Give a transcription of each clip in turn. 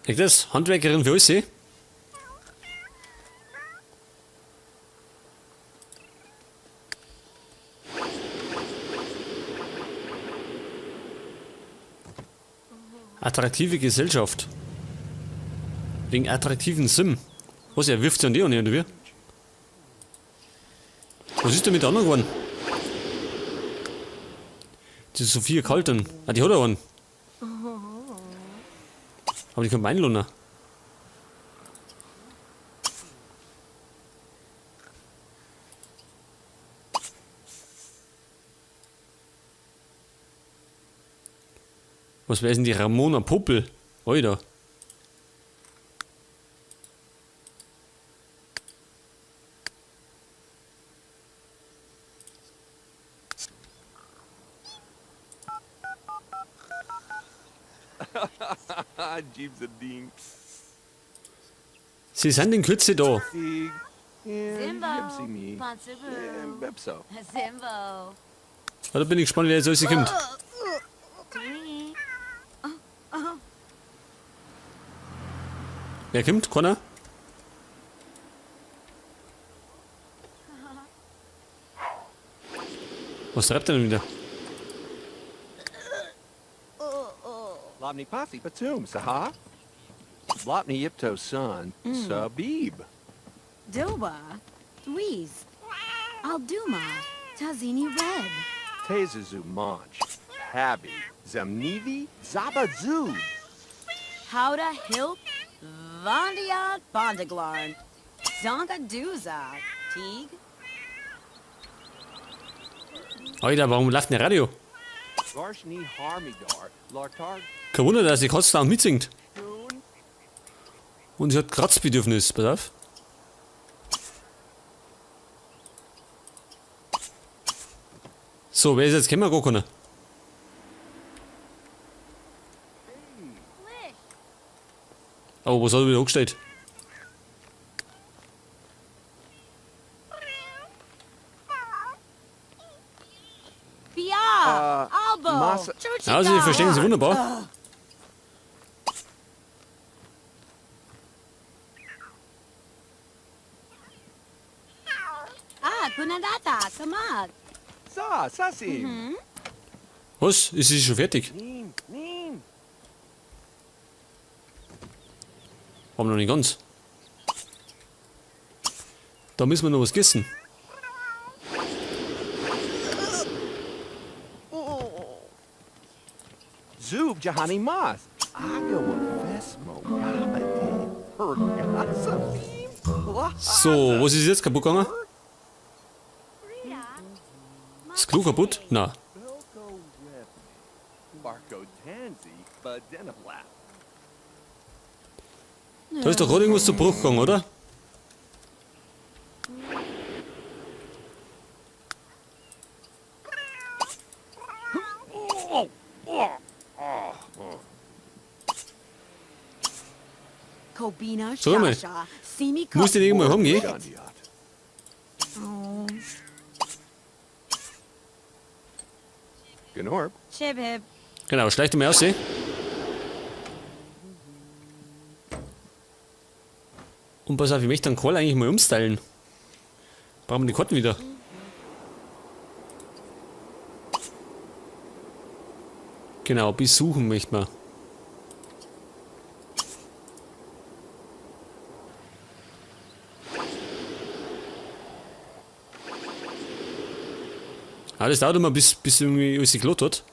Ich das? Handwerkerin für alles, Attraktive Gesellschaft. Wegen attraktiven Sim. Was, er wirft sie an die an, oder wie? Was ist denn mit der anderen geworden? Die Sophia Kalten. Ah, die hat er einen. Aber die kommt mein Lunner. Was wäre denn die Ramona Puppel? Alter. Jeeves a ding. Sie sind in Kürze da. Zimbo, Ponsibu, Bepso. Zimbo. Ja, da bin ich gespannt, wer jetzt alles kommt. Wer kommt? Keiner? Was treibt er denn wieder? Lobny Posse Batum, Saha. Lopny Yipto's son, Sabib. Doba, Louise, Alduma, Tazini Red. Tezazu Manch. Habi. Zamnivi. Zabazoo. Howda Hilp, Vandiat Bondaglarn, Zonga Duza, Teague. Alter, warum läuft denn der Radio? Garshni Harmidar. Lartar. Kein Wunder, dass die Katze da mitsingt. Goon. Und sie hat Kratzbedürfnis, pass auf. So, wer ist jetzt? Kennen wir gar keiner. Oh, was hat er wieder angestellt? Bia, Albo, Masa- Chuchika. Also, die verstehen sie wunderbar. Ah, Kunandata, Kamak. Sasim. Was? Ist sie schon fertig? Neem. Aber noch nicht ganz. Da müssen wir noch was essen. Zub Jahani Mas. Iowa Vesmo. So, was ist jetzt kaputt gegangen? Ist Klo kaputt? Na. Barco Tansy. Badenablat. Da ist doch gerade irgendwas zu Bruch gegangen, oder? Kobina, So, mal. Shasha, Simi Muss den irgendwo rumgehen? Gandiat. Oh, Gnorp. Chibib. Genau, schlechte mal aussehen. Und pass auf, ich möchte den Call eigentlich mal umstylen. Brauchen wir die Karten wieder. Genau, besuchen möchte man. Ah, das dauert immer bis irgendwie alles geklappt hat.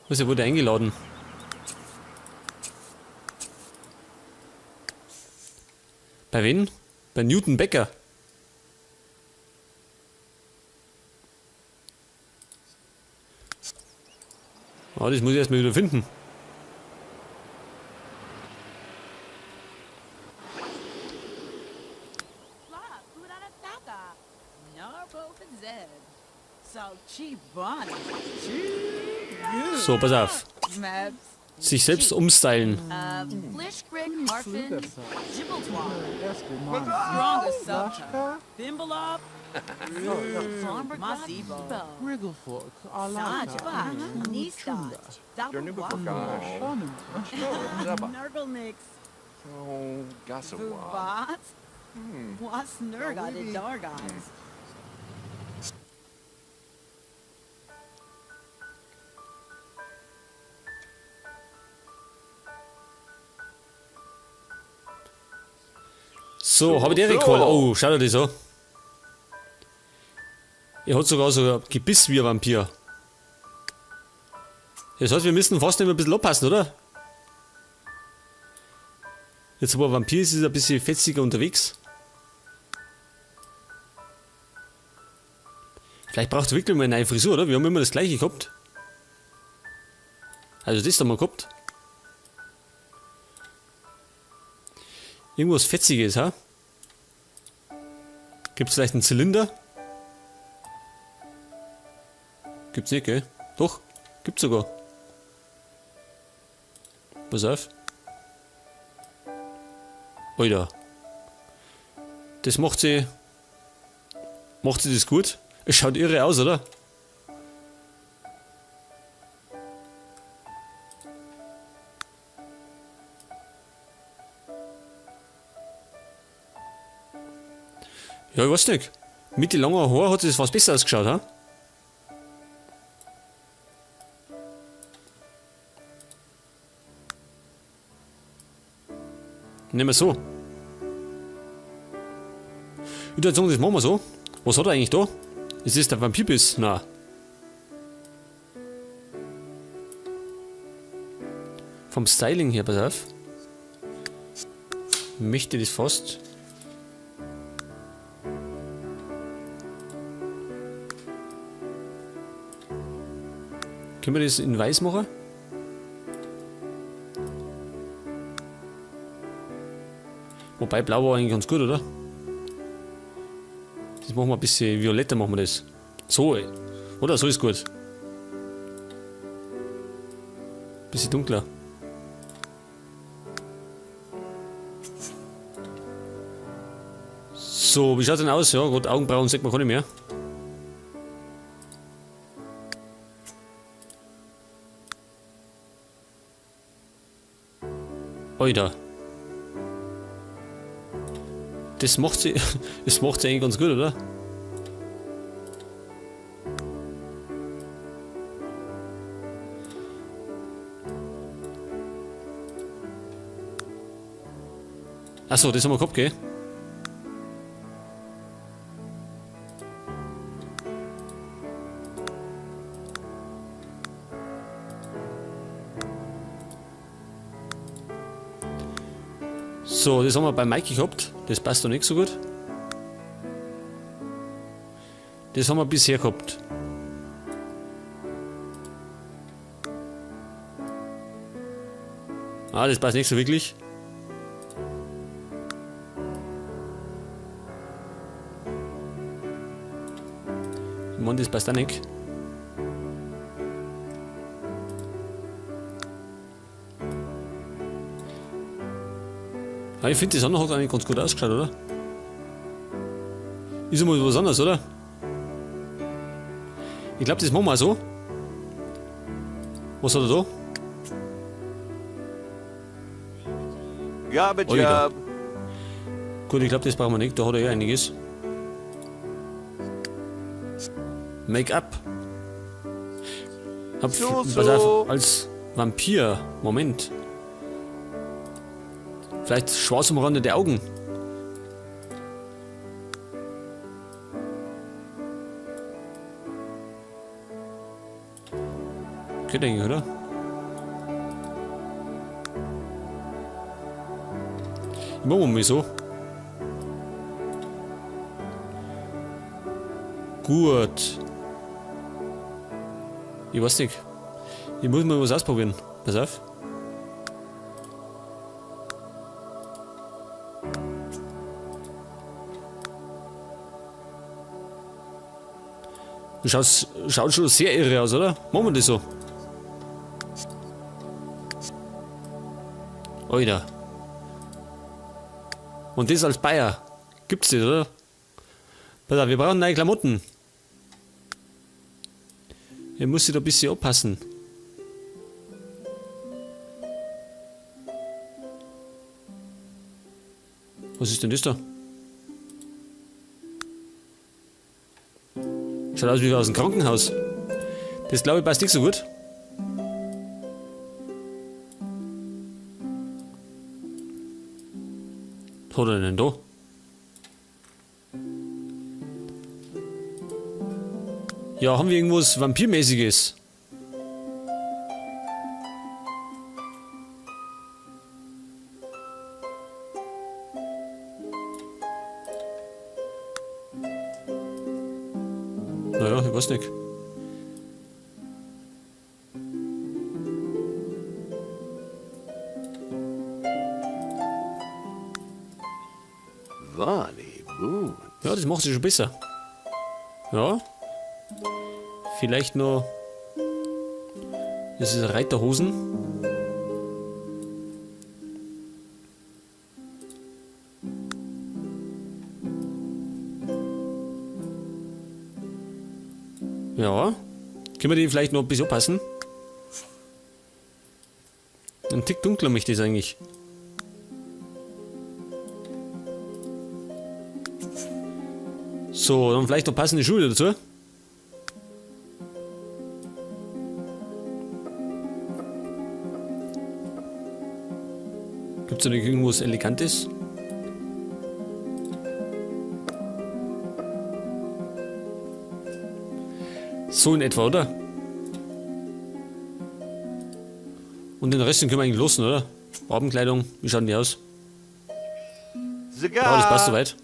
Also, er wurde eingeladen. Bei wen? Bei Newton Becker. Ah, das muss ich erstmal wieder finden. So, pass auf. Sich selbst umstylen. Flishgrig, Harfin, Gibbletwad, Stronga Subta, Thimblop, Farmer Masibo. Gazebo. Wrigglefoot, Sajba. Nista. Dernubagosh. Zaba. Nurgle Oh, Gasawa. Vuvat. Was Nurga de Dargans. So, habe ich den Recall. Oh, schaut euch das an. Er hat sogar so ein Gebiss wie ein Vampir. Das heißt, wir müssen fast immer ein bisschen aufpassen, oder? Jetzt aber ein Vampir ist ein bisschen fetziger unterwegs. Vielleicht braucht er wirklich mal eine neue Frisur, oder? Wir haben immer das gleiche gehabt. Also das haben wir gehabt. Irgendwas Fetziges, ha? Gibt's vielleicht einen Zylinder? Gibt's nicht, gell? Doch, gibt's sogar. Pass auf. Alter. Das macht sie. Macht sie das gut? Es schaut irre aus, oder? Ja, ich weiß nicht. Mit den langen Haaren hat es fast besser ausgeschaut, ha? Nehmen wir so. Ich würde sagen, das machen wir so. Was hat er eigentlich da? Ist das der Vampirbiss? Nein. Vom Styling her, pass auf. Möchte das fast. Können wir das in weiß machen? Wobei blau war eigentlich ganz gut, oder? Das machen wir ein bisschen violetter, machen wir das. So, oder? So ist gut. Bisschen dunkler. So, wie schaut denn aus? Ja, gut, Augenbrauen sieht man gar nicht mehr. Alter. Das macht sie eigentlich ganz gut, oder? Achso, das haben wir gehabt, gell? So, das haben wir bei Mikey gehabt. Das passt doch nicht so gut. Das haben wir bisher gehabt. Ah, das passt nicht so wirklich. Mann, das passt auch nicht. Ah, ich finde, das andere hat eigentlich ganz gut ausgeschaut, oder? Ist einmal was anderes, oder? Ich glaube, das machen wir so. Was hat er da? Gabba Alter. Job. Gut, ich glaube, das brauchen wir nicht. Da hat er ja einiges. Make-up. So. Pass auf, als Vampir. Moment. Vielleicht schwarz umrandete Augen. Okay, denke ich, oder? Machen wir mal so. Gut. Ich weiß nicht. Ich muss mal was ausprobieren. Pass auf. Schaut schon sehr irre aus, oder? Machen wir das so. Alter. Und das als Bayer. Gibt's das, oder? Pass auf, wir brauchen neue Klamotten. Ihr müsst da ein bisschen aufpassen. Was ist denn das da? Schaut aus wie aus dem Krankenhaus. Das glaube ich passt nicht so gut. Was hat er denn da? Ja, haben wir irgendwas Vampirmäßiges? Naja, ich weiß nicht. Vonnie Boon. Ja, das macht sich schon besser. Ja. Vielleicht noch. Das ist Reiterhosen. Ja. Können wir die vielleicht noch ein bisschen passen? Ein Tick dunkler möchte ich das eigentlich. So, dann vielleicht noch passende Schuhe dazu. Gibt es da nicht irgendwas Elegantes? So in etwa, oder? Und den Rest den können wir eigentlich losen, oder? Abendkleidung, wie schauen die aus? Ja, das passt soweit.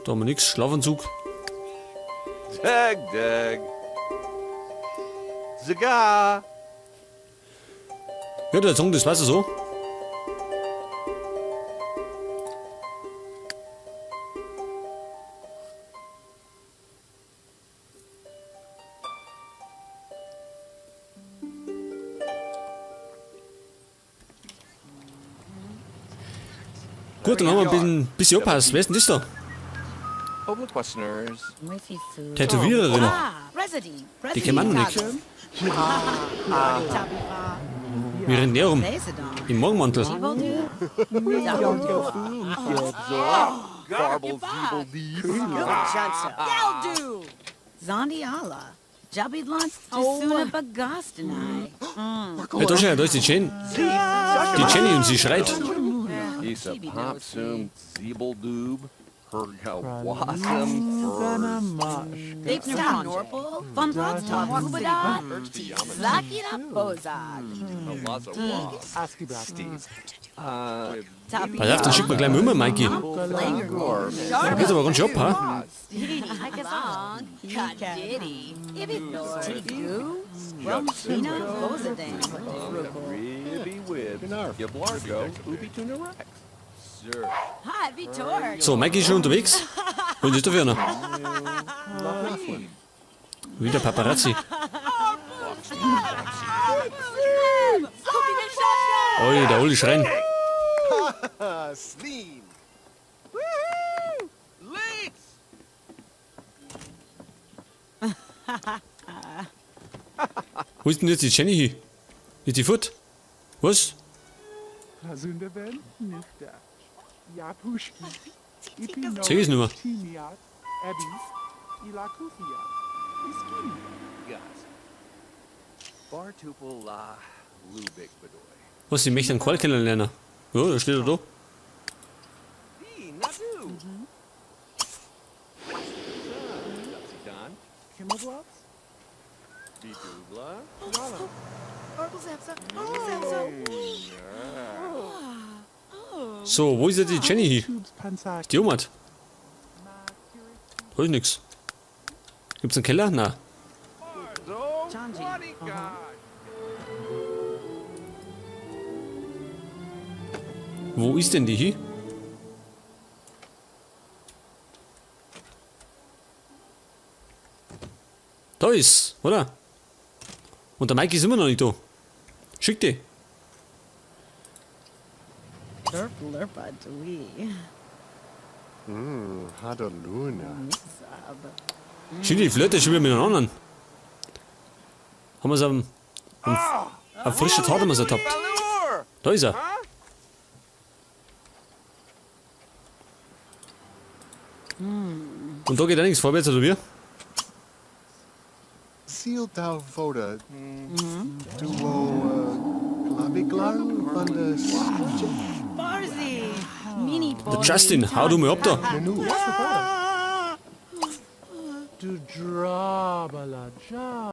Da haben wir nichts. Schlafanzug. Dag, dag. Zaga. Ja, der Song, das war's so. Gut, dann haben wir ein bisschen aufpassen. Wer ist denn das da? Public listeners. Missy Sue. Tätowiererin. Ah, President. Die kennt man noch nicht. Tabi Fa. Wir rennen näher rum. Laserdawn. Im Morgenmantel. Garble, zeeble, deep. Yeldu. Zondi Allah. Jabid Lunt. Oh. Tisuna Bagostinai. Ja, da schau, da ist die Jen. Die Jenny und sie schreit. Isa popsum, zeeble, doob. Wasm, Deepna Norpal. Von Bloodstock. Kubada. Lakina Bozag. Tabi. Pass auf, dann schicken wir gleich mal rüber, Mikey. Da geht's aber ganz schön ab, ha? Hikazon. Kadidi. Ibithor. Tigu. Romsina Bozadan. Ribby Wib, Yablargo, Ubi Tuna Rex. Sir. Hi, Vitor. So, Mikey ist schon unterwegs. Und ist dafür noch. Wieder Paparazzi. Oi, der Oli schreien. Sleen. Woo! Links! Wo ist denn jetzt die Jenny hier? Ist die fort? Was? Razundaben, Nifta, Yapushki, Ipino, Zeig es nur mal. Timiat, Abis, Ilakufia, Iskini. Gas. Bartupel la Lubik Bedoy. Was, ich möchte einen Qual kennenlernen. Ja, da steht er da. Nadu. Don. Kimmelblots, Bidubla. So, wo ist jetzt die Jenny hier? Tubes Pansak, Die Oma. Da ist nix. Gibt's einen Keller? Na. So, Chanji. funny guy. Wo ist denn die hier? Da ist, oder? Und der Mike ist immer noch nicht da. Schick die. Derp Glurpa dwee. Hadaluna. Sub. Schied die Flöte schon wieder mit einem anderen. Haben wir es am frischen Tat haben wir es ertappt. Da ist er. Und da geht auch nichts vorwärts, oder wie? Seal thou voda. Duo Klabiglang van de Barzy! Mini Der Justin, hau du mir ab da. Du Drabala,